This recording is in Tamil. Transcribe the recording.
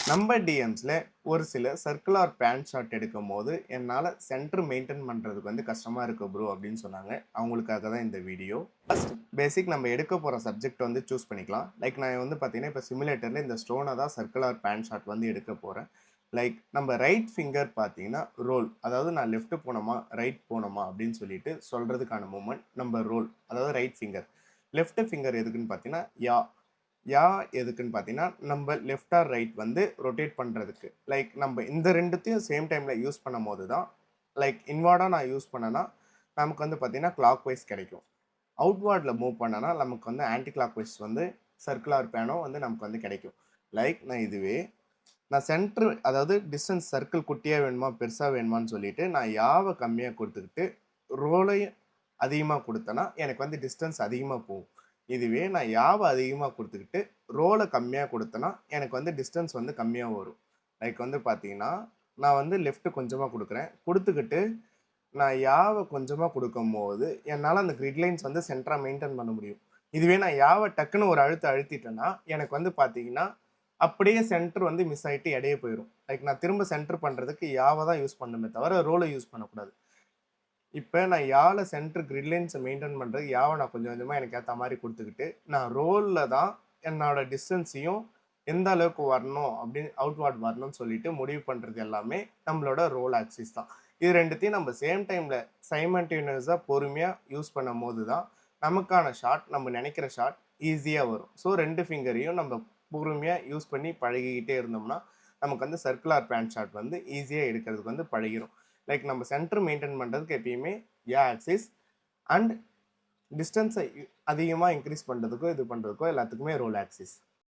நம்ம டிஎம்ஸ்ல ஒரு சில சர்க்குலர் பேண்ட் ஷாட் எடுக்கும் போது என்னால் சென்டர் மெயின்டைன் பண்ணுறதுக்கு வந்து கஷ்டமாக இருக்கு ப்ரோ அப்படின்னு சொன்னாங்க. அவங்களுக்காக தான் இந்த வீடியோ. ஃபர்ஸ்ட் பேசிக் நம்ம எடுக்க போகிற சப்ஜெக்ட் வந்து சூஸ் பண்ணிக்கலாம். லைக் நான் வந்து பார்த்தீங்கன்னா இப்போ சிமுலேட்டரில் இந்த ஸ்டோனை தான் சர்க்குலர் பேண்ட் ஷாட் வந்து எடுக்க போகிறேன். லைக் நம்ம ரைட் ஃபிங்கர் பார்த்தீங்கன்னா ரோல், அதாவது நான் லெஃப்ட் போனோமா ரைட் போனோமா அப்படின்னு சொல்லிட்டு சொல்கிறதுக்கான மூமெண்ட் நம்ம ரோல், அதாவது ரைட் ஃபிங்கர். லெஃப்ட் ஃபிங்கர் எதுக்குன்னு பார்த்தீங்கன்னா யா எதுக்குன்னு பார்த்தீங்கன்னா நம்ம லெஃப்ட் ஆர் ரைட் வந்து ரொட்டேட் பண்ணுறதுக்கு. லைக் நம்ம இந்த ரெண்டுத்தையும் சேம் டைமில் யூஸ் பண்ணும் போது தான், லைக் இன்வார்டாக நான் யூஸ் பண்ணேன்னா நமக்கு வந்து பார்த்தீங்கன்னா கிளாக் வைஸ் கிடைக்கும். அவுட்வார்டில் மூவ் பண்ணனா நமக்கு வந்து ஆன்டி கிளாக் வைஸ் வந்து சர்க்குலர் பேனோ வந்து நமக்கு வந்து கிடைக்கும். லைக் நான் சென்ட்ரு, அதாவது டிஸ்டன்ஸ் சர்க்கிள் குட்டியாக வேணுமா பெருசாக வேணுமான்னு சொல்லிட்டு நான் யாவை கம்மியாக கொடுத்துக்கிட்டு ரோலையும் அதிகமாக கொடுத்தேன்னா எனக்கு வந்து டிஸ்டன்ஸ் அதிகமாக போகும். இதுவே நான் யாவை அதிகமாக கொடுத்துக்கிட்டு ரோலை கம்மியாக கொடுத்தேன்னா எனக்கு வந்து டிஸ்டன்ஸ் வந்து கம்மியாக வரும். லைக் வந்து பார்த்தீங்கன்னா நான் வந்து லெஃப்ட் கொஞ்சமாக கொடுக்குறேன், கொடுத்துக்கிட்டு நான் யாவை கொஞ்சமாக கொடுக்கும்போது என்னால் அந்த கிரிட்லைன்ஸ் வந்து சென்டராக மெயின்டைன் பண்ண முடியும். இதுவே நான் யாவை டக்குன்னு ஒரு அழுத்திட்டேன்னா எனக்கு வந்து பார்த்தீங்கன்னா அப்படியே சென்டர் வந்து மிஸ் ஆகிட்டு இடையே போயிடும். லைக் நான் திரும்ப சென்டர் பண்ணுறதுக்கு யாவை தான் யூஸ் பண்ணுமே தவிர ரோலை யூஸ் பண்ணக்கூடாது. இப்போ நான் யாவில் சென்டர் கிரிட்லைன்ஸை மெயின்டைன் பண்ணுறது யாவை நான் கொஞ்சம் கொஞ்சமாக எனக்கு ஏற்ற மாதிரி கொடுத்துக்கிட்டு நான் ரோலில் தான் என்னோடய டிஸ்டன்ஸையும் எந்த அளவுக்கு வரணும் அப்படின்னு அவுட்வார்ட் வரணும்னு சொல்லிட்டு முடிவு பண்ணுறது எல்லாமே நம்மளோட ரோல் ஆக்சிஸ் தான். இது ரெண்டுத்தையும் நம்ம சேம் டைமில் சைமல்டேனியஸாக பொறுமையாக யூஸ் பண்ணும் போது தான் நமக்கான ஷாட், நம்ம நினைக்கிற ஷாட் ஈஸியாக வரும். ஸோ ரெண்டு ஃபிங்கரையும் நம்ம பொறுமையாக யூஸ் பண்ணி பழகிக்கிட்டே இருந்தோம்னா நமக்கு வந்து சர்க்குலர் பேண்ட் ஷாட் வந்து ஈஸியாக எடுக்கிறதுக்கு வந்து பழகிடும். லைக் நம்ம சென்டர் மெயின்டைன் பண்ணுறதுக்கு எப்பயுமே ஆக்சிஸ் அண்ட் டிஸ்டன்ஸை அதிகமாக இன்க்ரீஸ் பண்ணுறதுக்கோ இது பண்ணுறதுக்கோ எல்லாத்துக்குமே ரோல் ஆக்சிஸ்.